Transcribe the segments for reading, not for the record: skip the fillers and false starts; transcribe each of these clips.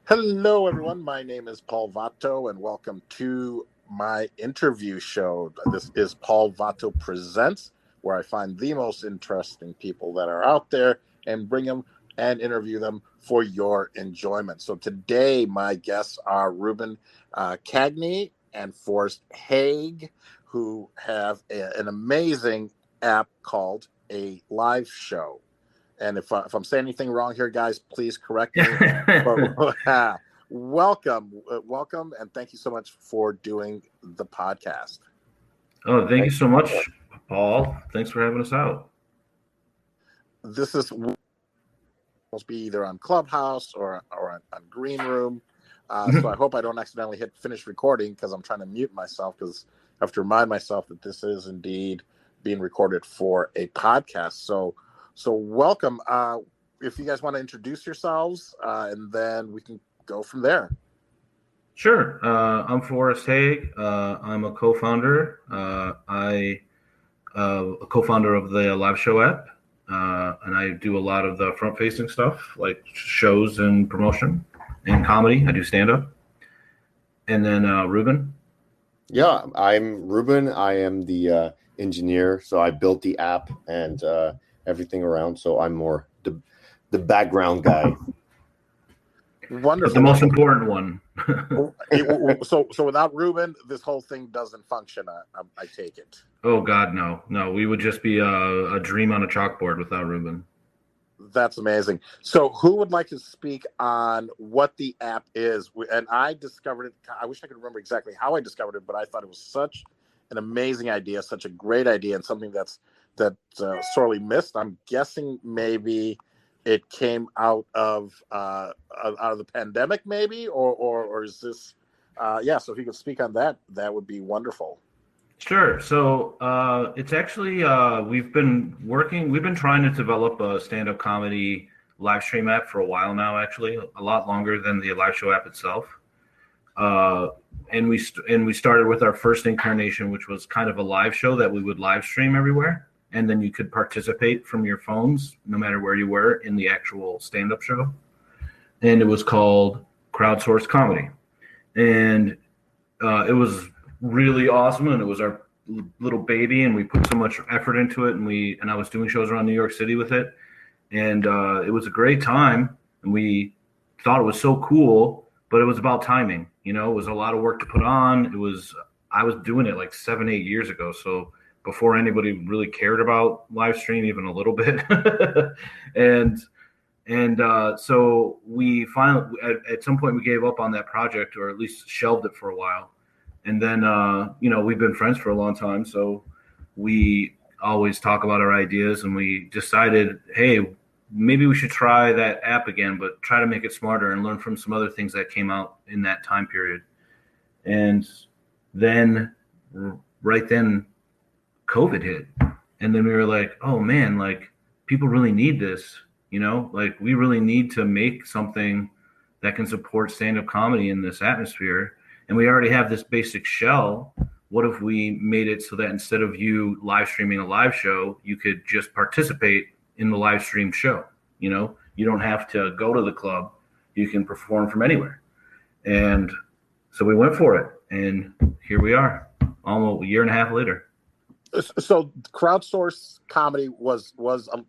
Hello, everyone. My name is Paul Vato, and welcome to my interview show. This is Paul Vato Presents, where I find the most interesting people that are out there and bring them and interview them for your enjoyment. So today, my guests are Ruben Cagnie and Forrest Haigh, who have an amazing app called aLiveShow. And if I'm saying anything wrong here, guys, please correct me. But welcome, and thank you so much for doing the podcast. Oh, thank you so much, Paul. Thanks for having us out. This is supposed to be either on Clubhouse or on Green Room. So I hope I don't accidentally hit finish recording because I'm trying to mute myself because I have to remind myself that this is indeed being recorded for a podcast. So welcome. If you guys want to introduce yourselves, and then we can go from there. Sure. I'm Forrest Haigh. I'm a co-founder. I'm a co-founder of the aLiveShow app, and I do a lot of the front-facing stuff like shows and promotion and comedy. I do stand-up. And then Ruben. Yeah, I'm Ruben. I am the engineer, so I built the app and everything around. So I'm more the background guy. Wonderful. But the most important one. So without Ruben, this whole thing doesn't function. I take it. Oh God, no. We would just be a dream on a chalkboard without Ruben. That's amazing. So who would like to speak on what the app is? And I discovered it. I wish I could remember exactly how I discovered it, but I thought it was such an amazing idea, such a great idea, and something that's sorely missed. I'm guessing maybe it came out of the pandemic, maybe, or is this? So if you could speak on that, that would be wonderful. Sure. So it's actually we've been trying to develop a stand-up comedy live stream app for a while now. Actually, a lot longer than the aLiveShow app itself. And we started with our first incarnation, which was kind of a live show that we would live stream everywhere, and then you could participate from your phones, no matter where you were, in the actual stand-up show. And it was called Crowdsourced Comedy, and it was really awesome, and it was our little baby, and we put so much effort into it, and I was doing shows around New York City with it, and it was a great time, and we thought it was so cool, but it was about timing. It was a lot of work to put on. I was doing it like 7-8 years ago, so before anybody really cared about live stream even a little bit. So we finally, at some point, we gave up on that project, or at least shelved it for a while. And then, we've been friends for a long time, so we always talk about our ideas, and we decided, hey, maybe we should try that app again, but try to make it smarter and learn from some other things that came out in that time period. And then, right then, COVID hit. And then we were like, oh, man, like, people really need this, like, we really need to make something that can support stand-up comedy in this atmosphere. And we already have this basic shell. What if we made it so that instead of you live streaming a live show, you could just participate in the live stream show? You don't have to go to the club. You can perform from anywhere. And so we went for it. And here we are, almost a year and a half later. So Crowdsourced Comedy was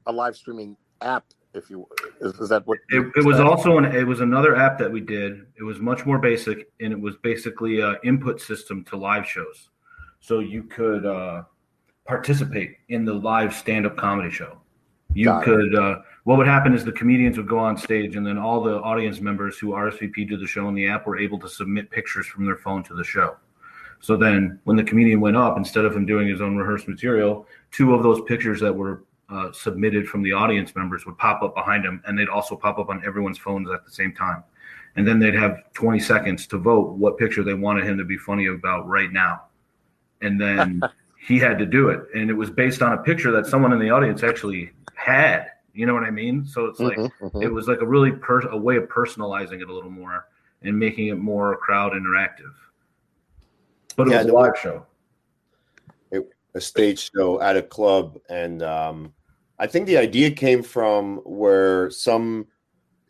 a live streaming app. Is that what it was? Also it was another app that we did. It was much more basic, and it was basically an input system to live shows, so you could participate in the live stand-up comedy show. What would happen is the comedians would go on stage, and then all the audience members who RSVP'd to the show in the app were able to submit pictures from their phone to the show. So then when the comedian went up, instead of him doing his own rehearsed material, 2 of those pictures that were submitted from the audience members would pop up behind him, and they'd also pop up on everyone's phones at the same time. And then they'd have 20 seconds to vote what picture they wanted him to be funny about right now. And then he had to do it. And it was based on a picture that someone in the audience actually had. You know what I mean? So it's like, it was like a really a way of personalizing it a little more and making it more crowd interactive. But it was a live show. A stage show at a club, and I think the idea came from where some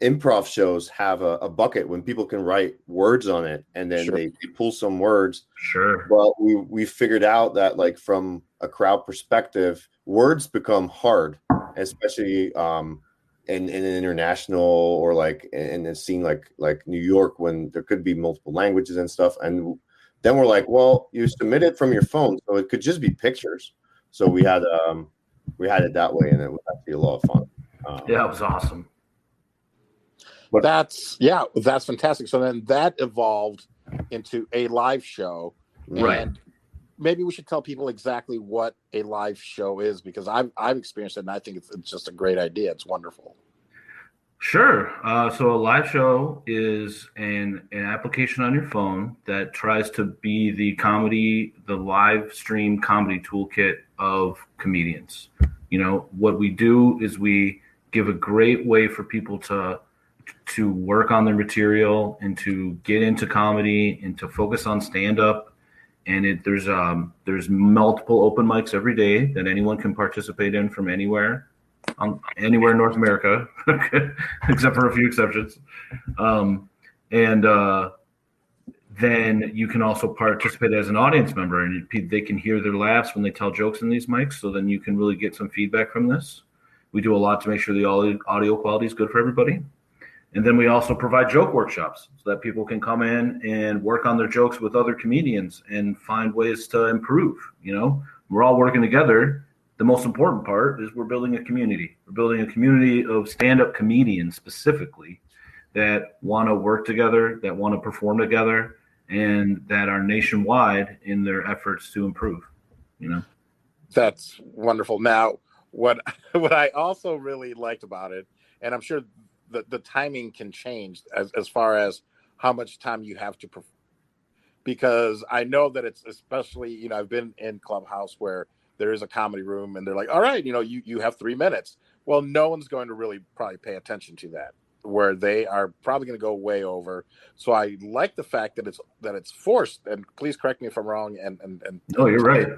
improv shows have a bucket when people can write words on it, and then they pull some words. Sure. Well, we figured out that, like, from a crowd perspective, words become hard, especially in an international, or like in a scene like New York, when there could be multiple languages and stuff. And then we're like, well, you submit it from your phone, so it could just be pictures. So we had it that way, and it was actually a lot of fun. Yeah, it was awesome. But that's fantastic. So then that evolved into aLiveShow, right? And maybe we should tell people exactly what aLiveShow is, because I've experienced it, and I think it's just a great idea. It's wonderful. Sure. So aLiveShow is an application on your phone that tries to be the live stream comedy toolkit of comedians. You know, what we do is we give a great way for people to work on their material and to get into comedy and to focus on stand-up. And there's multiple open mics every day that anyone can participate in from anywhere in North America, except for a few exceptions. Then you can also participate as an audience member, and they can hear their laughs when they tell jokes in these mics. So then you can really get some feedback from this. We do a lot to make sure the audio quality is good for everybody. And then we also provide joke workshops so that people can come in and work on their jokes with other comedians and find ways to improve. You know, we're all working together. The most important part is we're building a community. We're building a community of stand-up comedians specifically that want to work together, that want to perform together, and that are nationwide in their efforts to improve. You know, that's wonderful. Now, what I also really liked about it, and I'm sure the timing can change as far as how much time you have to perform, because I know that it's, especially, you know, I've been in Clubhouse where there is a comedy room and they're like, all right, you know, you have 3 minutes. Well, no one's going to really probably pay attention to that, where they are probably going to go way over. So I like the fact that it's forced, and please correct me if I'm wrong. And no, you're right.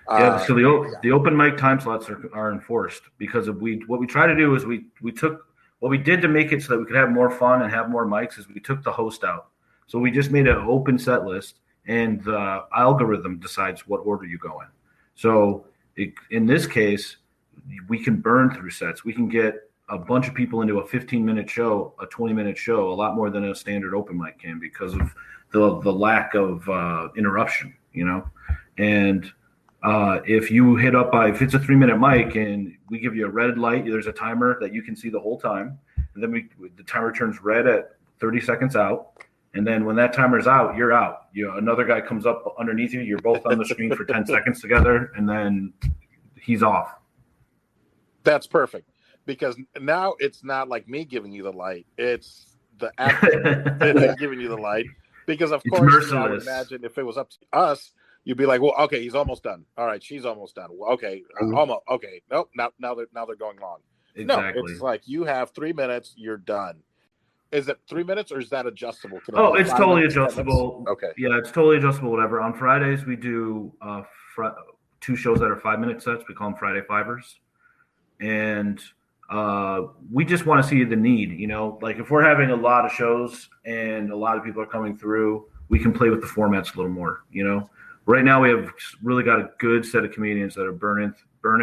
Yeah. So the open mic time slots are enforced because what we try to do is we took what we did to make it so that we could have more fun and have more mics is we took the host out. So we just made an open set list, and the algorithm decides what order you go in. So in this case, we can burn through sets. We can get a bunch of people into a 15-minute show, a 20-minute show, a lot more than a standard open mic can, because of the lack of interruption, you know. And if you hit up if it's a 3-minute mic and we give you a red light, there's a timer that you can see the whole time. And then the timer turns red at 30 seconds out. And then when that timer's out, you're out. Another guy comes up underneath you. You're both on the screen for 10 seconds together, and then he's off. That's perfect, because now it's not like me giving you the light. It's the actor giving you the light, because of course, I would imagine if it was up to us, you'd be like, well, okay, he's almost done. All right, she's almost done. Well, okay, almost. Okay, nope. Now they're going long. Exactly. No, it's like you have 3 minutes. You're done. Is it 3 minutes, or is that adjustable? It's totally adjustable. Okay. Yeah, it's totally adjustable. Whatever. On Fridays we do 2 shows that are 5-minute sets. We call them Friday Fivers, and we just want to see the need. You know, like if we're having a lot of shows and a lot of people are coming through, we can play with the formats a little more. You know, right now we have really got a good set of comedians that are burning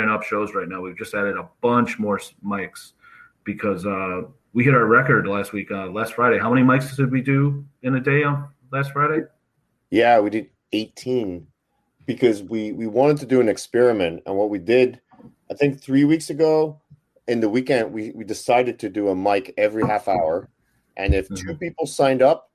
up shows right now. We've just added a bunch more mics because we hit our record last week, last Friday. How many mics did we do in a day on last Friday? Yeah, we did 18 because we wanted to do an experiment. And what we did, I think 3 weeks ago in the weekend, we decided to do a mic every half hour. And if 2 people signed up,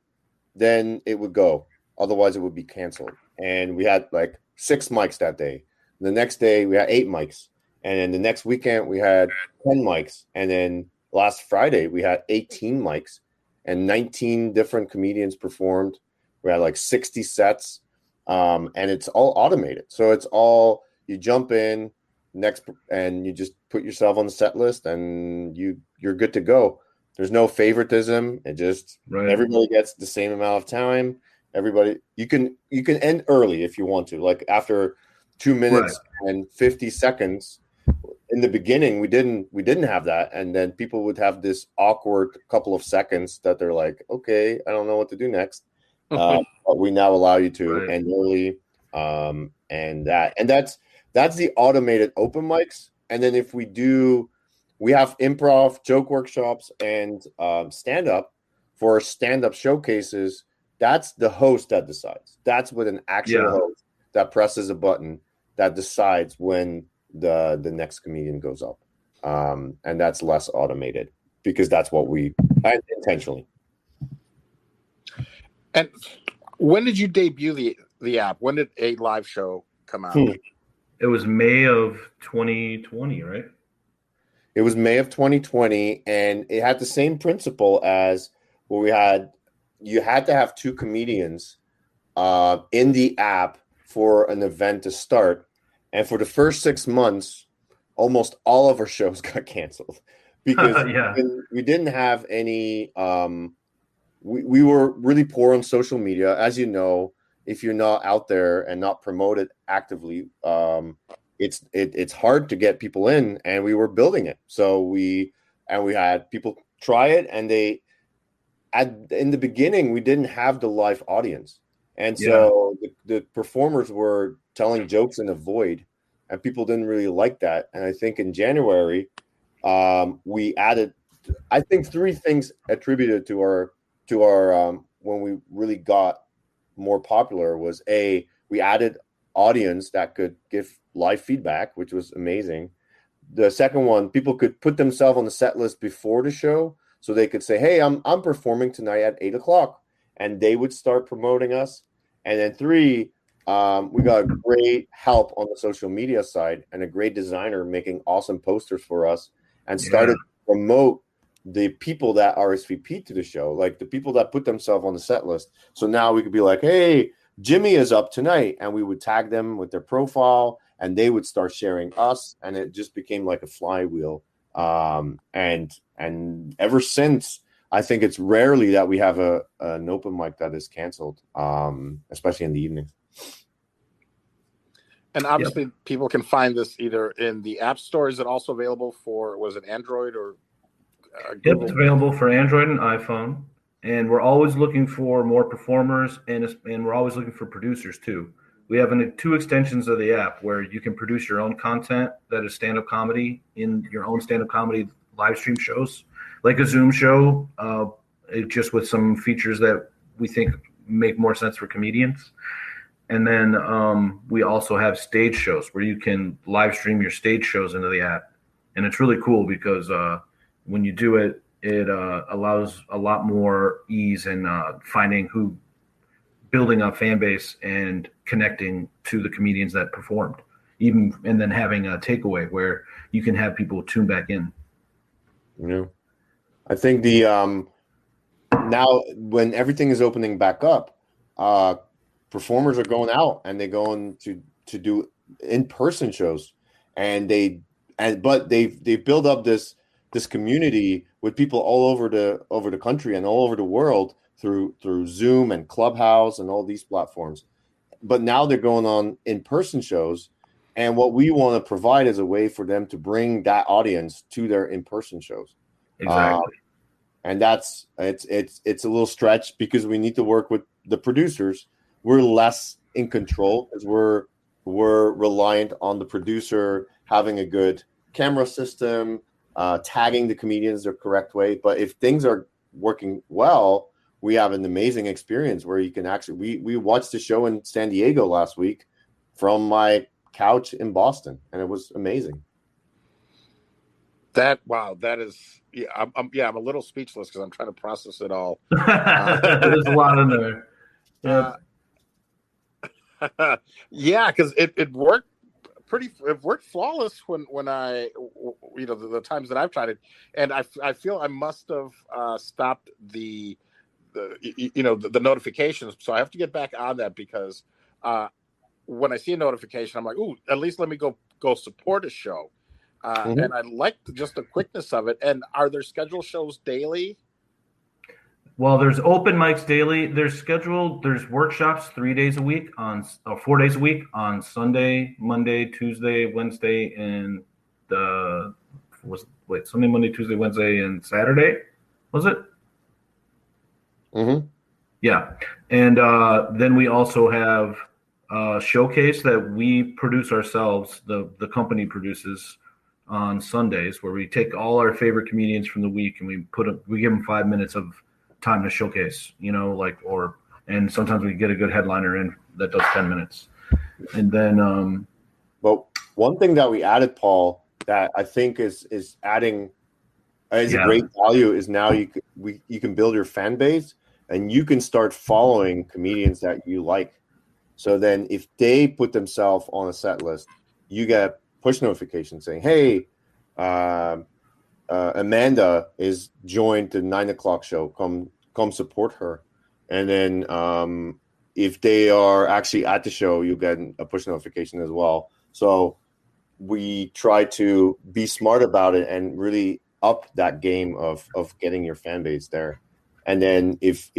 then it would go. Otherwise, it would be canceled. And we had like 6 mics that day. The next day, we had 8 mics. And then the next weekend, we had 10 mics. And then last Friday, we had 18 mics and 19 different comedians performed. We had like 60 sets, and it's all automated. So it's all, you jump in and you just put yourself on the set list and you're good to go. There's no favoritism. It just, Everybody gets the same amount of time. Everybody, you can end early if you want to, like after 2 minutes and 50 seconds. in the beginning, we didn't have that, and then people would have this awkward couple of seconds that they're like, okay, I don't know what to do next. But we now allow you to end early, and that's the automated open mics. And then if we have improv, joke workshops, and stand up for stand up showcases. That's the host that decides. That's with an actual host that presses a button that decides when the next comedian goes up, and that's less automated because that's what we intentionally. And when did you debut the app? When did aLiveShow come out? It was May of 2020, right? It was May of 2020, and it had the same principle as what we had. You had to have 2 comedians in the app for an event to start. And for the first 6 months, almost all of our shows got canceled because we didn't have any. We were really poor on social media. As you know, if you're not out there and not promoted actively, it's hard to get people in, and we were building it. So we had people try it, and in the beginning, we didn't have the live audience. And so the performers were telling jokes in a void, and people didn't really like that. And I think in January, we added, I think 3 things attributed to our when we really got more popular was we added audience that could give live feedback, which was amazing. The second one, people could put themselves on the set list before the show, so they could say, hey, I'm performing tonight at 8:00, and they would start promoting us. And then 3, we got great help on the social media side and a great designer making awesome posters for us, and started to promote the people that RSVP to the show, like the people that put themselves on the set list. So now we could be like, hey, Jimmy is up tonight, and we would tag them with their profile, and they would start sharing us, and it just became like a flywheel. And ever since, I think it's rarely that we have an open mic that is canceled, especially in the evenings. And obviously, people can find this either in the app store. Is it also available for, was it Android or Google? It's available for Android and iPhone. And we're always looking for more performers, and we're always looking for producers too. We have 2 extensions of the app where you can produce your own content that is stand-up comedy in your own stand-up comedy live stream shows, like a Zoom show, just with some features that we think make more sense for comedians. And then we also have stage shows where you can live stream your stage shows into the app. And it's really cool because when you do it, it allows a lot more ease in building a fan base and connecting to the comedians that performed, and then having a takeaway where you can have people tune back in. I think now when everything is opening back up, performers are going out and they're going to do in-person shows, but they've built up this community with people all over the country and all over the world through Zoom and Clubhouse and all these platforms. But now they're going on in-person shows, and what we want to provide is a way for them to bring that audience to their in-person shows. Exactly. And it's a little stretch because we need to work with the producers. We're less in control because we're reliant on the producer having a good camera system, tagging the comedians the correct way. But if things are working well, we have an amazing experience where you can actually, we watched the show in San Diego last week from my couch in Boston, and it was amazing. That is, I'm a little speechless because I'm trying to process it all. There's a lot in there. Yeah, because it worked flawless when I, the times that I've tried it, and I feel I must have stopped the notifications, so I have to get back on that because when I see a notification, I'm like, ooh, at least let me go support a show. And I like just the quickness of it. And are there scheduled shows daily? Well, there's open mics daily. There's workshops 4 days a week on Sunday, Monday, Tuesday, Wednesday, and Sunday, Monday, Tuesday, Wednesday, and Saturday, was it? Mm-hmm. Yeah. And then we also have a showcase that we produce ourselves, the company produces on Sundays, where we take all our favorite comedians from the week and we give them 5 minutes of time to showcase, and sometimes we get a good headliner in that does 10 minutes. And then but one thing that we added, Paul, that I think is adding a great value is now you can build your fan base and you can start following comedians that you like. So then if they put themselves on a set list, you get push notifications saying, hey, Amanda is joined the 9 o'clock show. Come support her. And then if they are actually at the show, you get a push notification as well. So we try to be smart about it and really up that game of getting your fan base there. And then if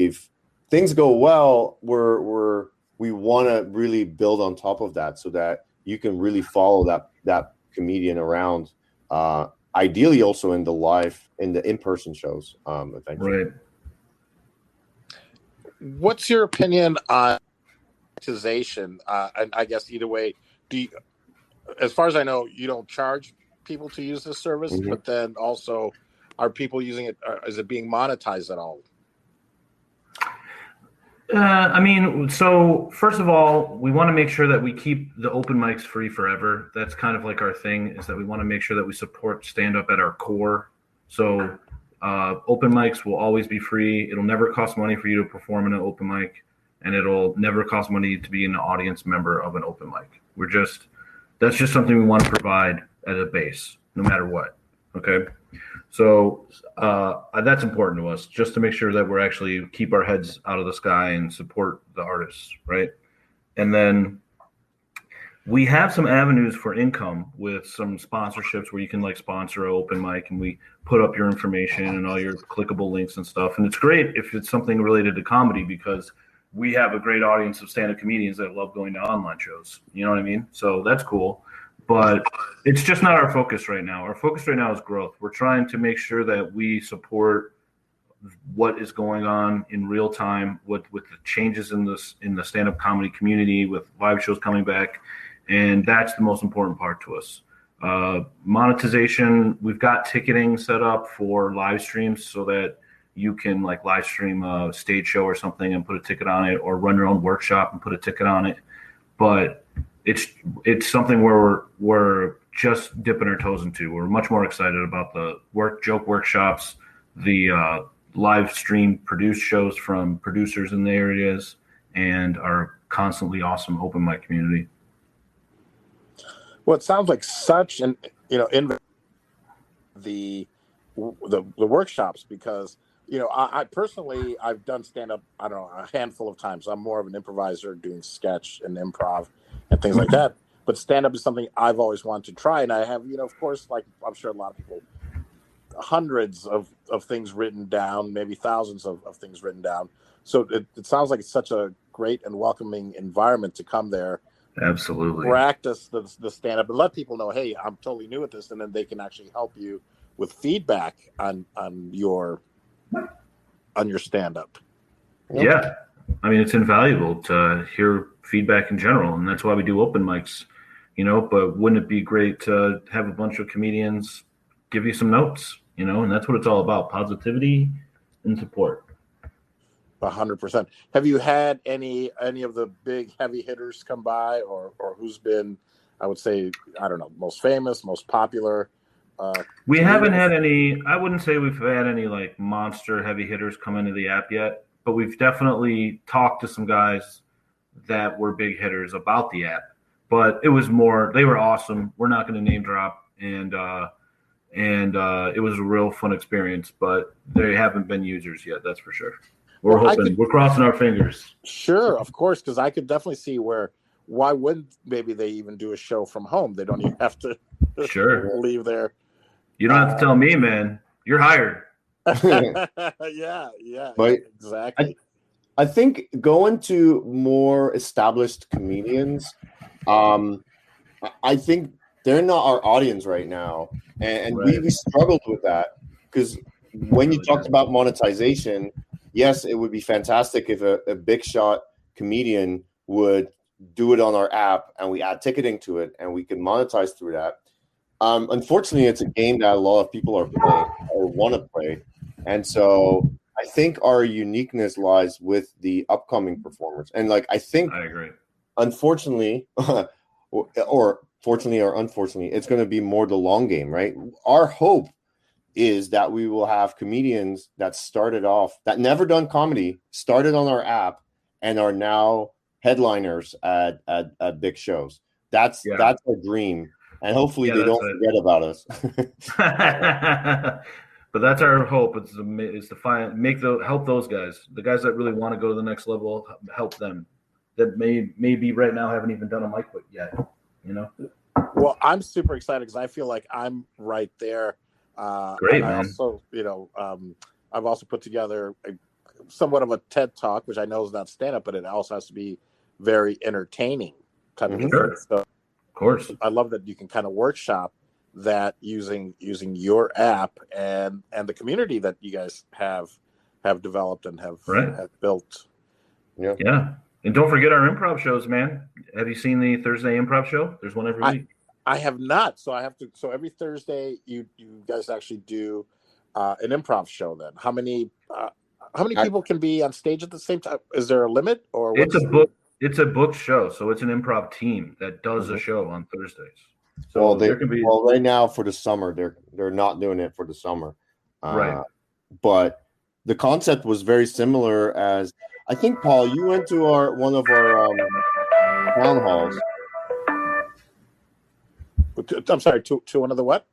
things go well, we want to really build on top of that so that you can really follow that comedian around. Ideally, also in the in-person shows. Eventually. Right. What's your opinion on monetization? And I guess either way, as far as I know, you don't charge people to use this service, Mm-hmm. but then also, are people using it? Is it being monetized at all? So first of all, we want to make sure that we keep the open mics free forever. That's kind of like our thing, is that we want to make sure that we support stand-up at our core. So open mics will always be free. It'll never cost money for you to perform in an open mic, and it'll never cost money to be an audience member of an open mic. That's just something we want to provide at a base, no matter what. Okay. So that's important to us, just to make sure that we're actually keep our heads out of the sky and support the artists, right? And then we have some avenues for income with some sponsorships where you can sponsor an open mic, and we put up your information and all your clickable links and stuff. And it's great if it's something related to comedy, because we have a great audience of stand-up comedians that love going to online shows. You know what I mean? So that's cool. But it's just not our focus right now. Our focus right now is growth. We're trying to make sure that we support what is going on in real time with the changes in the stand-up comedy community, with live shows coming back. And that's the most important part to us. Monetization, we've got ticketing set up for live streams so that you can live stream a stage show or something and put a ticket on it, or run your own workshop and put a ticket on it. But it's something where we're just dipping our toes into. We're much more excited about the joke workshops, the live stream produced shows from producers in the areas, and our constantly awesome open mic community. Well, it sounds like such an in the workshops, because I personally, I've done stand-up, I don't know, a handful of times. I'm more of an improviser, doing sketch and improv and things like that. But stand-up is something I've always wanted to try. And I have, of course, I'm sure a lot of people, hundreds of things written down, maybe thousands of things written down. So it sounds like it's such a great and welcoming environment to come there. Absolutely. Practice the stand-up and let people know, hey, I'm totally new at this. And then they can actually help you with feedback on your stand-up. Yeah. I mean, it's invaluable to hear feedback in general, and that's why we do open mics, but wouldn't it be great to have a bunch of comedians give you some notes, and that's what it's all about, positivity and support. 100%. Have you had any of the big heavy hitters come by, or who's been, I would say, I don't know, most famous, most popular? We haven't had any, I wouldn't say we've had any monster heavy hitters come into the app yet, but we've definitely talked to some guys that were big hitters about the app. But it was more, they were awesome. We're not going to name drop, and it was a real fun experience, but they haven't been users yet, that's for sure. We're hoping, we're crossing our fingers. Sure, of course, because I could definitely see why wouldn't maybe they even do a show from home? They don't even have to leave there. You don't have to tell me, man. You're hired. Yeah, exactly. I think going to more established comedians, I think they're not our audience right now, and Right. we struggled with that because when you talked about monetization, yes, it would be fantastic if a big shot comedian would do it on our app and we add ticketing to it and we can monetize through that. Unfortunately, it's a game that a lot of people are playing or want to play, and so I think our uniqueness lies with the upcoming performers. And like I think, I agree. Unfortunately, or fortunately or unfortunately, it's going to be more the long game, right? Our hope is that we will have comedians that started off that never done comedy, started on our app, and are now headliners at big shows. That's our dream, and hopefully they don't forget about us. But that's our hope. Is to help those guys, the guys that really want to go to the next level, help them. That maybe right now haven't even done a mic yet. Well, I'm super excited because I feel like I'm right there. Great, man. Also, I've also put together somewhat of a TED Talk, which I know is not stand-up, but it also has to be very entertaining type of thing. So, of course, I love that you can kind of workshop that using your app and the community that you guys have developed and have built. Yeah. And don't forget our improv shows, man. Have you seen the Thursday improv show? There's one every week. I have not. So I have to. So every Thursday, you guys actually do an improv show. Then how many people can be on stage at the same time? Is there a limit, or it's a book? It's a booked show, so it's an improv team that does a show on Thursdays. So there can be. Well, right now for the summer, they're not doing it for the summer, right? But the concept was very similar as. I think, Paul, you went to one of our town halls. I'm sorry, to one of the what?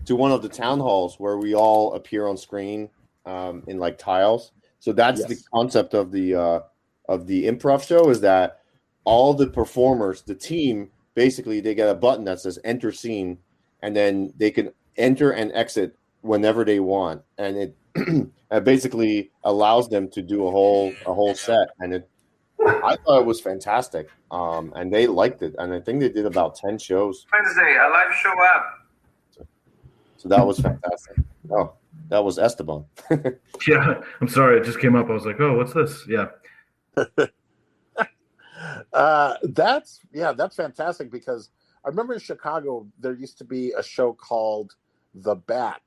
To one of the town halls where we all appear on screen in like tiles. So that's the concept of the improv show, is that all the performers, the team, basically they get a button that says enter scene, and then they can enter and exit whenever they want, and it basically allows them to do a whole set. And I thought it was fantastic, and they liked it, and I think they did about 10 shows. Wednesday, aLiveShow app. So that was fantastic. Oh, that was Esteban. Yeah, I'm sorry, it just came up. I was like, oh, what's this? Yeah. That's fantastic, because I remember in Chicago there used to be a show called The Bat,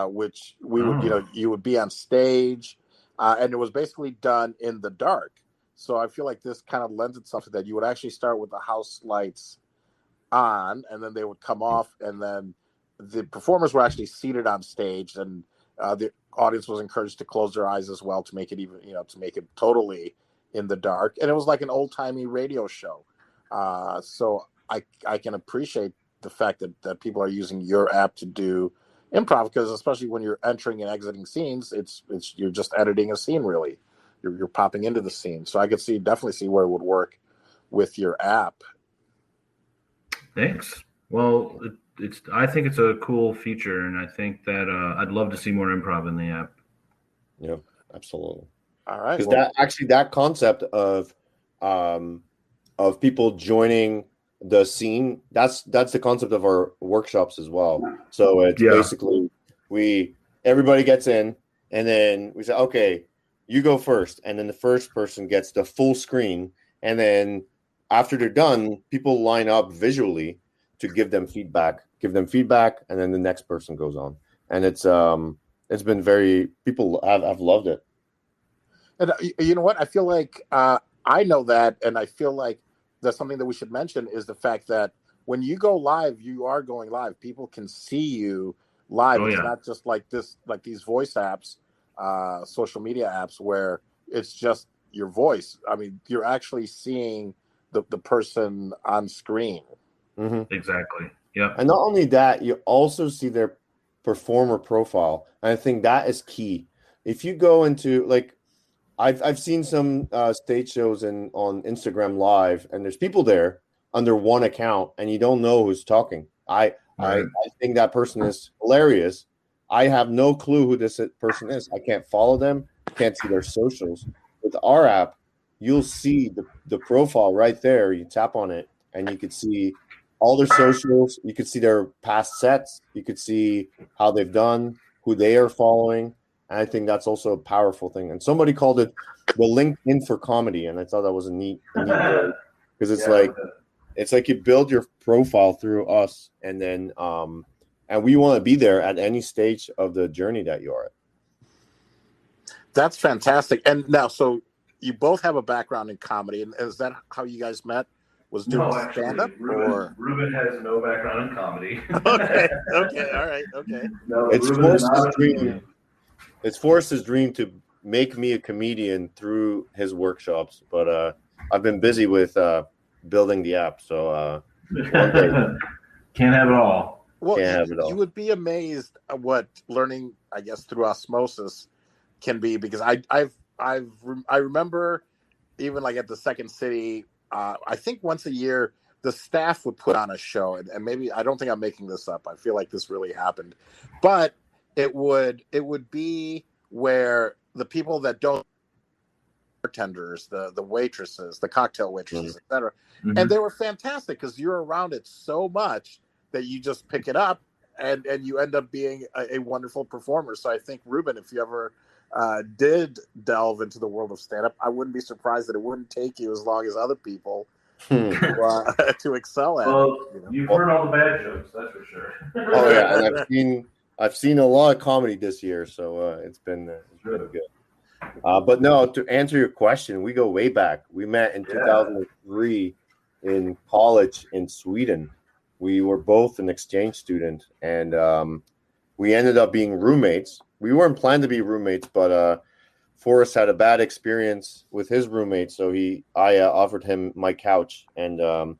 which we would, you would be on stage, and it was basically done in the dark. So I feel like this kind of lends itself to that. You would actually start with the house lights on, and then they would come off, and then the performers were actually seated on stage, and the audience was encouraged to close their eyes as well to make it even, to make it totally in the dark. And it was like an old-timey radio show. So I can appreciate the fact that people are using your app to do improv, because especially when you're entering and exiting scenes, it's you're just editing a scene, really. You're popping into the scene. So I could definitely see where it would work with your app. Thanks. Well, I think it's a cool feature, and I think that I'd love to see more improv in the app. Yeah, absolutely. All right. Because that concept of people joining the scene, that's the concept of our workshops as well. So it's basically everybody gets in, and then we say, okay, you go first, and then the first person gets the full screen, and then after they're done, people line up visually to give them feedback, and then the next person goes on. And it's been people have loved it. And you know what? I feel like I know that, and I feel like that's something that we should mention, is the fact that when you go live, you are going live. People can see you live. It's not just like these voice apps, social media apps, where it's just your voice. I mean, you're actually seeing the person on screen. Mm-hmm. Exactly. Yeah. And not only that, you also see their performer profile. And I think that is key. If you go into, like, I've seen some stage shows on Instagram Live, and there's people there under one account, and you don't know who's talking. I think that person is hilarious. I have no clue who this person is. I can't follow them. Can't see their socials. With our app, you'll see the profile right there. You tap on it, and you can see all their socials. You could see their past sets. You could see how they've done, who they are following. And I think that's also a powerful thing. And somebody called it the LinkedIn for comedy, and I thought that was a neat word because it's like you build your profile through us, and then and we want to be there at any stage of the journey that you are at. That's fantastic. And now, so you both have a background in comedy, and is that how you guys met? Was doing stand-up? Ruben has no background in comedy. Okay, all right, okay. No, It's Ruben is Forrest's not a dream. comedian. It's Forrest's dream to make me a comedian through his workshops, but I've been busy with building the app, so one day Can't have it all. Well, can't have it all. you would be amazed at what learning, I guess, through osmosis can be, because I remember even like at the Second City, I think once a year the staff would put on a show, and maybe, I don't think I'm making this up, I feel like this really happened, but it would be where the people that don't, bartenders, the waitresses, the cocktail waitresses, etc., and they were fantastic because you're around it so much that you just pick it up, and you end up being a wonderful performer. So I think, Ruben, if you ever did delve into the world of stand-up, I wouldn't be surprised that it wouldn't take you as long as other people to excel at it. You've heard all the bad jokes, that's for sure. Oh yeah, and I've seen a lot of comedy this year, so it's been good. But no, to answer your question, we go way back. We met in 2003 in college in Sweden. We were both an exchange student, and we ended up being roommates. We weren't planned to be roommates, but Forrest had a bad experience with his roommate, so I offered him my couch, and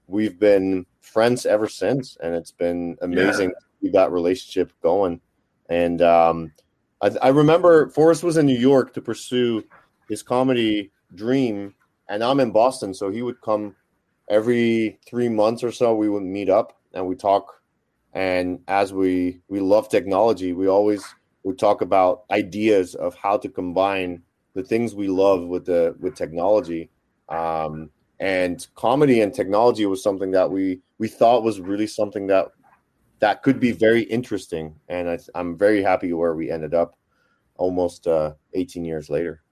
we've been friends ever since, and it's been amazing to keep that relationship going. And I remember Forrest was in New York to pursue his comedy dream, and I'm in Boston, so he would come every 3 months or so. We would meet up and we talk, and as we love technology, we always would talk about ideas of how to combine the things we love with technology. And comedy and technology was something that we thought was really something that could be very interesting, and I'm very happy where we ended up almost 18 years later.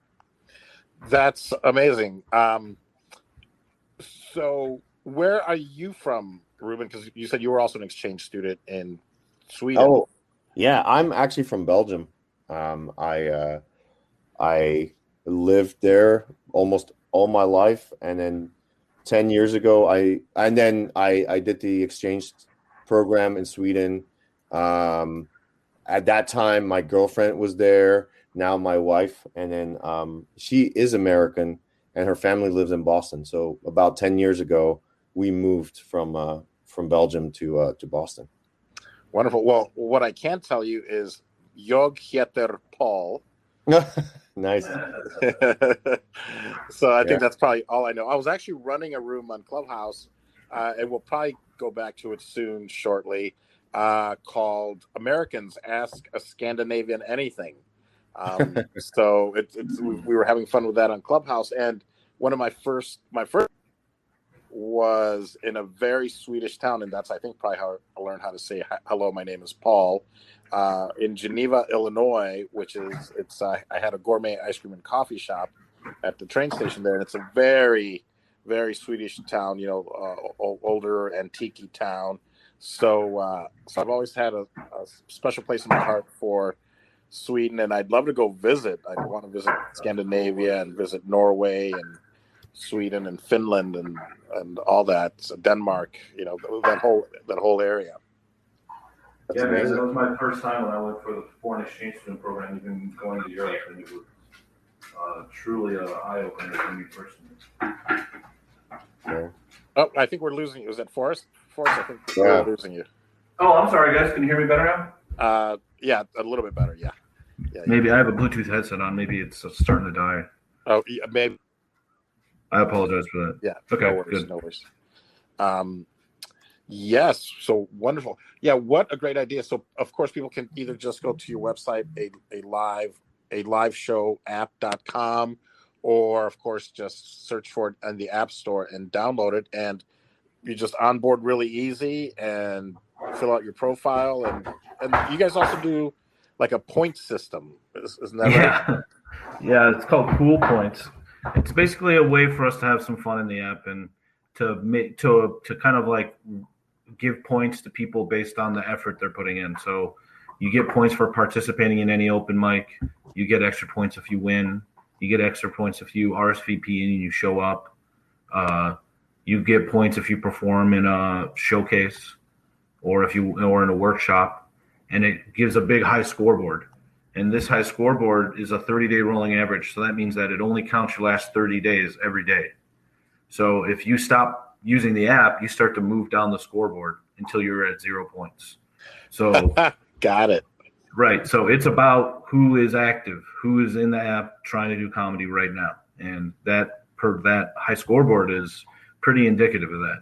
That's amazing. So where are you from, Ruben? Because you said you were also an exchange student in Sweden. Oh, yeah, I'm actually from Belgium. I lived there almost all my life, and then 10 years ago, I did the exchange program in Sweden. At that time, my girlfriend was there. Now my wife, and then she is American, and her family lives in Boston. So about 10 years ago, we moved from Belgium to Boston. Wonderful. Well, what I can tell you is Jag heter Paul. Nice. So I think that's probably all I know. I was actually running a room on Clubhouse, and we'll probably go back to it soon, shortly, called Americans Ask a Scandinavian Anything. So we were having fun with that on Clubhouse, and one of my first was in a very Swedish town, and that's, I think, probably how I learned how to say hello. My name is Paul. In Geneva, Illinois, I had a gourmet ice cream and coffee shop at the train station there, and it's a very, very Swedish town, older antique town. So I've always had a special place in my heart for Sweden, and I'd love to go visit. I'd want to visit Scandinavia and visit Norway and Sweden and Finland and all that. So Denmark, that whole area. Yeah, man, that was my first time when I went for the foreign exchange student program, even going to Europe, and it was truly an eye-opener for me personally. Yeah. Oh, I think we're losing you. Was that Forrest? Forrest, I think we're losing you. Oh, I'm sorry, guys. Can you hear me better now? Yeah, a little bit better. Yeah. Maybe I have a Bluetooth headset on. Maybe it's starting to die. Oh, yeah, maybe. I apologize for that. Yeah. Okay. No worries. Good. No worries. Yes. So wonderful. Yeah. What a great idea. So of course people can either just go to your website, aLiveShow app.com, or of course just search for it in the App Store and download it. And you just onboard really easy and fill out your profile, and you guys also do like a point system, isn't that right? Yeah, it's called Pool Points. It's basically a way for us to have some fun in the app and to kind of like give points to people based on the effort they're putting in. So you get points for participating in any open mic. You get extra points if you win. You get extra points if you RSVP and you show up. You get points if you perform in a showcase or in a workshop, and it gives a big high scoreboard. And this high scoreboard is a 30-day rolling average. So that means that it only counts your last 30 days every day. So if you stop using the app, you start to move down the scoreboard until you're at 0 points. So got it. Right. So it's about who is active, who is in the app trying to do comedy right now. And that high scoreboard is pretty indicative of that.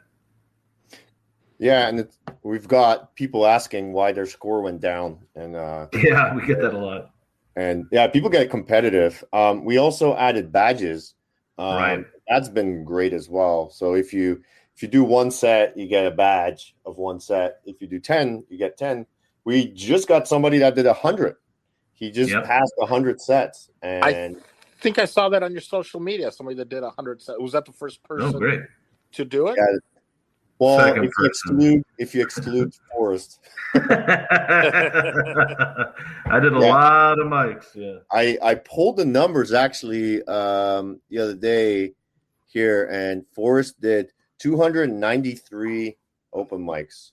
Yeah, and we've got people asking why their score went down, and yeah, we get that a lot. And yeah, people get competitive. We also added badges. Right, that's been great as well. So if you do one set, you get a badge of one set. If you do 10, you get 10. We just got somebody that did 100. He just passed 100 sets, and I think I saw that on your social media. Somebody that did 100 sets. Was that the first person to do it? Yeah. Well, if you exclude Forrest. I did a lot of mics. Yeah. I pulled the numbers actually the other day here, and Forrest did 293 open mics.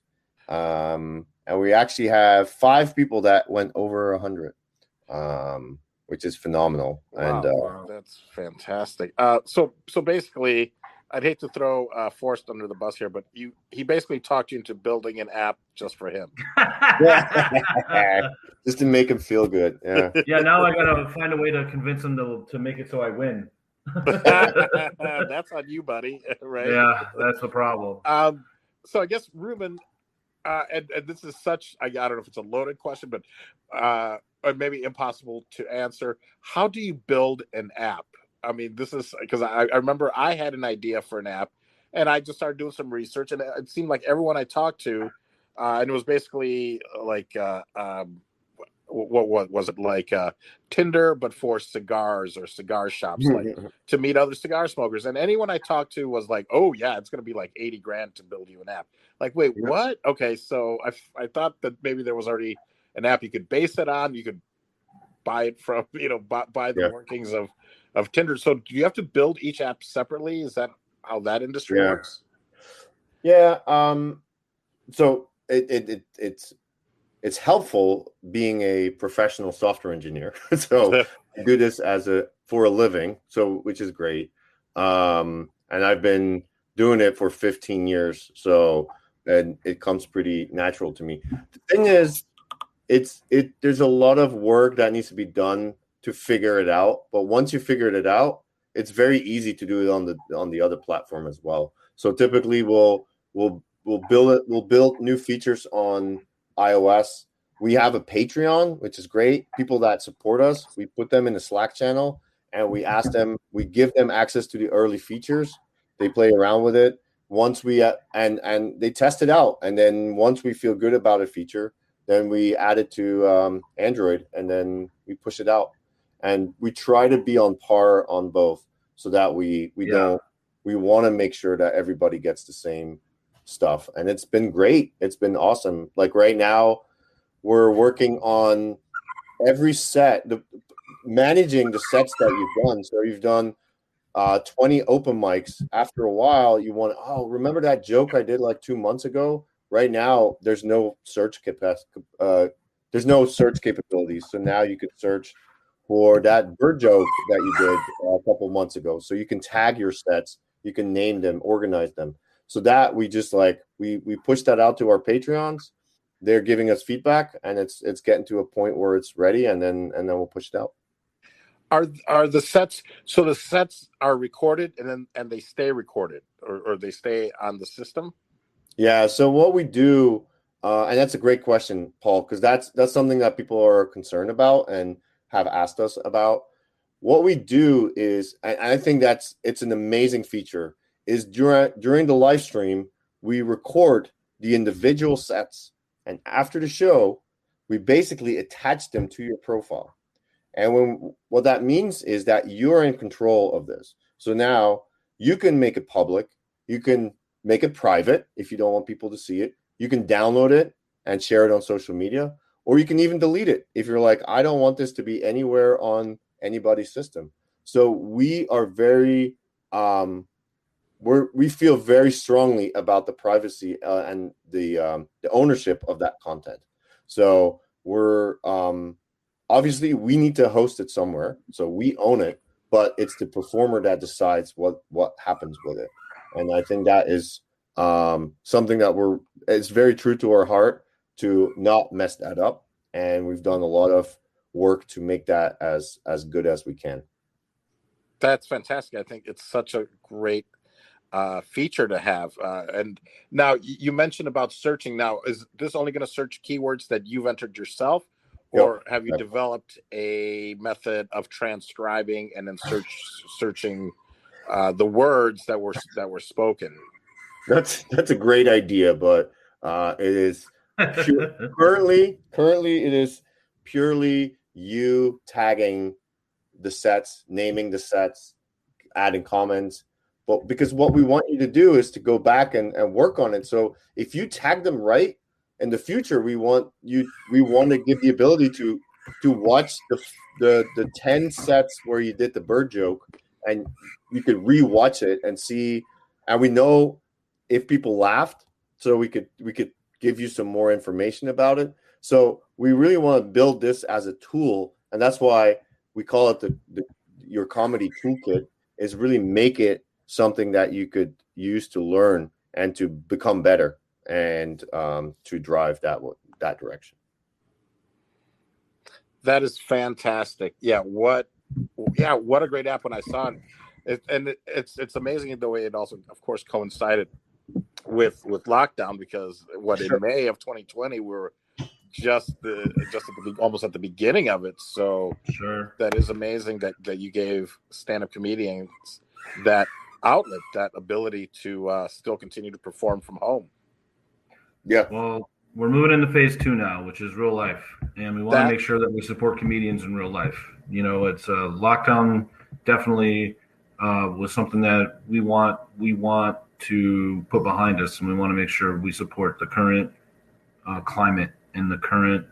And we actually have 5 people that went over 100, which is phenomenal. Wow, and that's fantastic. So basically, I'd hate to throw Forrest under the bus here, but he basically talked you into building an app just for him. Just to make him feel good. Yeah. Yeah. Now I gotta find a way to convince him to make it so I win. That's on you, buddy. Right? Yeah, that's the problem. So I guess Ruben, and this is such I don't know if it's a loaded question, but or maybe impossible to answer. How do you build an app? I mean, this is because I remember I had an idea for an app, and I just started doing some research, and it seemed like everyone I talked to, and it was basically like, what was it, like Tinder, but for cigars or cigar shops, like to meet other cigar smokers. And anyone I talked to was like, "Oh yeah, it's going to be like $80,000 to build you an app." Like, wait, what? Okay, so I thought that maybe there was already an app you could base it on. You could buy it from, buy the workings of Tinder. So do you have to build each app separately? Is that how that industry works? Yeah. So it's helpful being a professional software engineer. So I do this for a living, which is great. And I've been doing it for 15 years. So and it comes pretty natural to me. The thing is, there's a lot of work that needs to be done to figure it out. But once you figured it out, it's very easy to do it on the other platform as well. So typically we'll build new features on iOS. We have a Patreon, which is great. People that support us, we put them in the Slack channel and we give them access to the early features. They play around with it. Once we and they test it out. And then once we feel good about a feature, then we add it to Android and then we push it out. And we try to be on par on both so that we want to make sure that everybody gets the same stuff. And it's been great. It's been awesome. Like right now, we're working on every set, managing the sets that you've done. So you've done 20 open mics. After a while, you want remember that joke I did like 2 months ago? Right now, there's no search capacity. There's no search capabilities. So now you could search for that bird joke that you did a couple months ago. So you can tag your sets, you can name them, organize them. So that we just we push that out to our Patreons. They're giving us feedback, and it's getting to a point where it's ready, and then we'll push it out. Are the sets so the sets are recorded and they stay recorded or they stay on the system? Yeah. So what we do, and that's a great question, Paul, because that's something that people are concerned about and have asked us about. What we do is, and I think it's an amazing feature, is during the live stream, we record the individual sets, and after the show, we basically attach them to your profile. And what that means is that you're in control of this. So now you can make it public. You can make it private if you don't want people to see it. You can download it and share it on social media, or you can even delete it if you're like, I don't want this to be anywhere on anybody's system. So we are very, we feel very strongly about the privacy and the ownership of that content. So we're obviously we need to host it somewhere, so we own it, but it's the performer that decides what happens with it. And I think that is something that it's very true to our heart to not mess that up. And we've done a lot of work to make that as good as we can. That's fantastic. I think it's such a great feature to have. And now you mentioned about searching. Now, is this only going to search keywords that you've entered yourself? Or have you developed a method of transcribing and then searching the words that were spoken? That's a great idea, but it is currently it is purely you tagging the sets, naming the sets, adding comments. But because what we want you to do is to go back and work on it. So if you tag them right, in the future, we want to give the ability to watch the 10 sets where you did the bird joke, and you could rewatch it and see. And we know if people laughed, so we could give you some more information about it. So we really want to build this as a tool, and that's why we call it your comedy toolkit. Is really make it something that you could use to learn and to become better, and to drive that direction. That is fantastic. Yeah, what a great app when I saw it. It's amazing the way it also, of course, coincided with lockdown, because in May of 2020 we were almost at the beginning of it. So that is amazing that you gave stand-up comedians that outlet, that ability to still continue to perform from home. Yeah. Well, we're moving into phase 2 now, which is real life, and we want to make sure that we support comedians in real life. You know, it's lockdown definitely was something that we want to put behind us, and we want to make sure we support the current climate and the current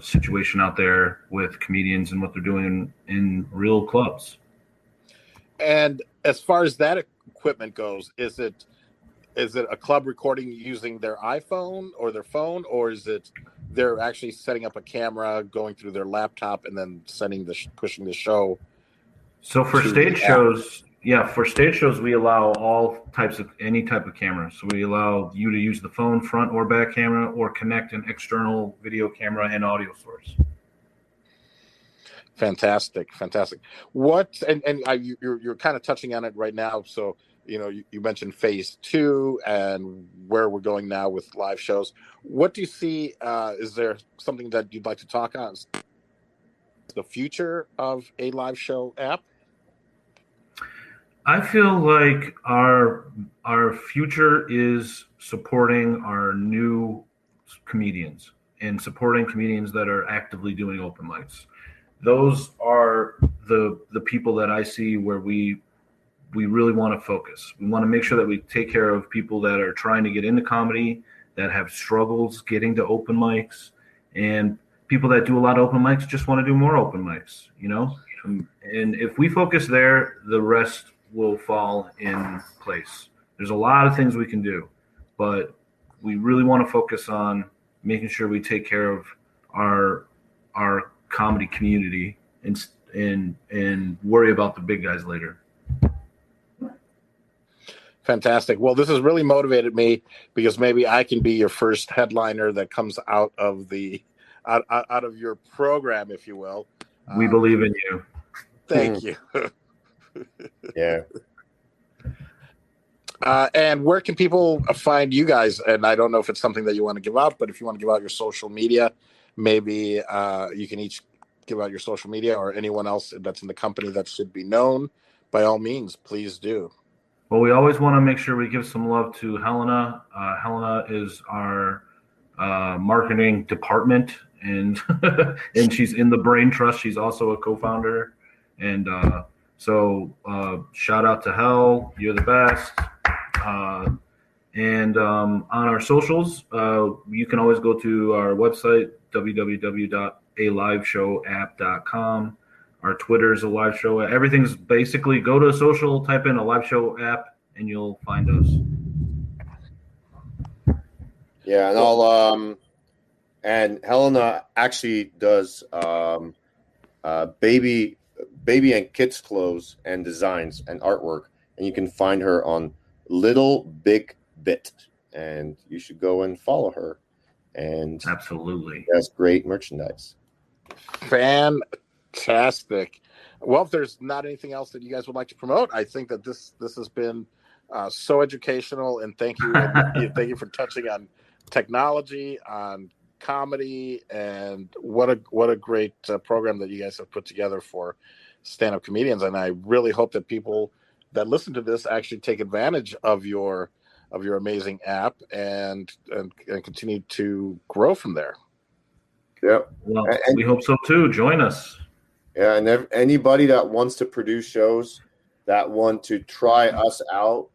situation out there with comedians and what they're doing in real clubs. And as far as that equipment goes, is it a club recording using their iPhone or their phone, or is it they're actually setting up a camera, going through their laptop, and then pushing the show? So for stage shows, we allow any type of camera. So we allow you to use the phone front or back camera, or connect an external video camera and audio source. Fantastic. What you're kind of touching on it right now. So you mentioned phase 2 and where we're going now with live shows. What do you see? Is there something that you'd like to talk on? The future of a live show app? I feel like our future is supporting our new comedians and supporting comedians that are actively doing open mics. Those are the people that I see where we really want to focus. We want to make sure that we take care of people that are trying to get into comedy, that have struggles getting to open mics, and people that do a lot of open mics just want to do more open mics, And if we focus there, the rest will fall in place. There's a lot of things we can do, but we really want to focus on making sure we take care of our comedy community and worry about the big guys later. Fantastic. Well, this has really motivated me, because maybe I can be your first headliner that comes out of your program, if you will. We believe in you. Thank you. Yeah. And where can people find you guys? And I don't know if it's something that you want to give out, but if you want to give out your social media, maybe you can each give out your social media, or anyone else that's in the company that should be known. By all means, please do. Well, we always want to make sure we give some love to Helena. Helena is our marketing department, and and she's in the Brain Trust. She's also a co-founder, and so shout out to Hel. You're the best. And on our socials, you can always go to our website, www.aLiveShowApp.com. Our Twitter is aLiveShow. Everything's basically go to social, type in aLiveShow app, and you'll find us. Yeah, and I'll and Helena actually does baby and kids clothes and designs and artwork, and you can find her on Little Big Bit, and you should go and follow her. And absolutely, that's great merchandise. Fantastic. Well, if there's not anything else that you guys would like to promote, I think that this has been so educational, and thank you for touching on technology, on comedy, and what a great program that you guys have put together for stand-up comedians. And I really hope that people that listen to this actually take advantage of your amazing app and continue to grow from there. Yeah, well, and we hope so too. Join us. Yeah, and anybody that wants to produce shows, that want to try us out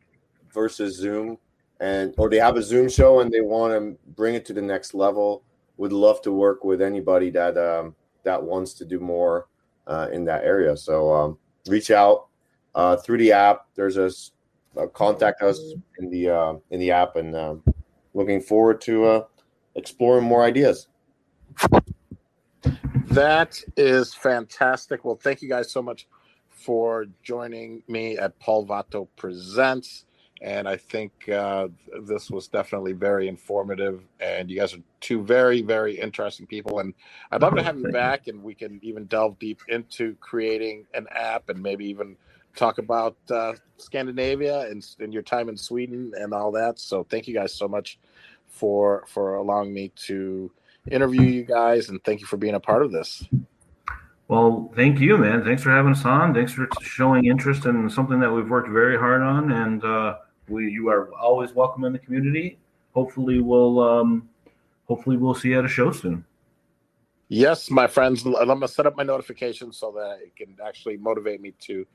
versus Zoom, or they have a Zoom show and they want to bring it to the next level, would love to work with anybody that wants to do more in that area. So reach out through the app. There's a contact us in the app, and looking forward to exploring more ideas. That is fantastic. Well, thank you guys so much for joining me at Paul Vatto Presents. And I think this was definitely very informative. And you guys are two very, very interesting people. And I'd love to have you back, and we can even delve deep into creating an app, and maybe even talk about Scandinavia and your time in Sweden and all that. So thank you guys so much for allowing me to interview you guys, and thank you for being a part of this. Well, thank you, man. Thanks for having us on. Thanks for showing interest in something that we've worked very hard on, and you are always welcome in the community. Hopefully we'll see you at a show soon. Yes, my friends. I'm gonna set up my notifications so that it can actually motivate me to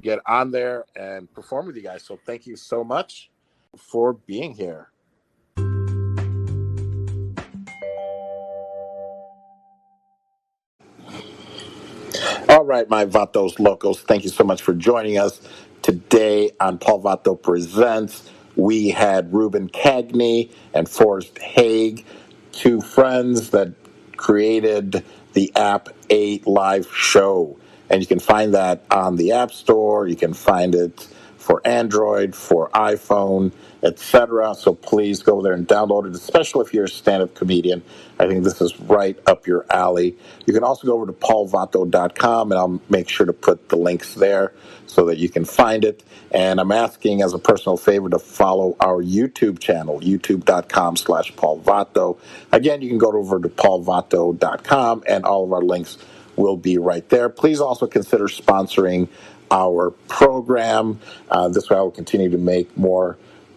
get on there and perform with you guys. So thank you so much for being here. All right, my Vatos Locos, thank you so much for joining us today on Paul Vatto Presents. We had Ruben Cagnie and Forrest Haigh, two friends that created the app aLiveShow. And you can find that on the App Store. You can find it for Android, for iPhone, etc. So please go there and download it, especially if you're a stand-up comedian. I think this is right up your alley. You can also go over to paulvatto.com, and I'll make sure to put the links there so that you can find it. And I'm asking as a personal favor to follow our YouTube channel, youtube.com/paulvatto. Again, you can go over to paulvatto.com, and all of our links will be right there. Please also consider sponsoring our program. This way I will continue to make more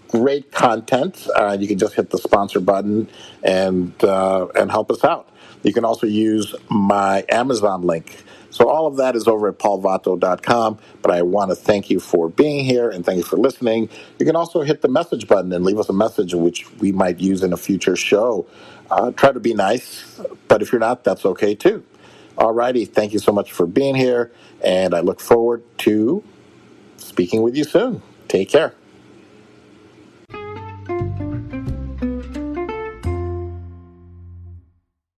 great content. You can just hit the sponsor button and help us out. You can also use my Amazon link. So all of that is over at paulvatto.com, but I want to thank you for being here and thank you for listening. You can also hit the message button and leave us a message, which we might use in a future show. Try to be nice, but if you're not, that's okay too. All righty, thank you so much for being here, and I look forward to speaking with you soon. Take care.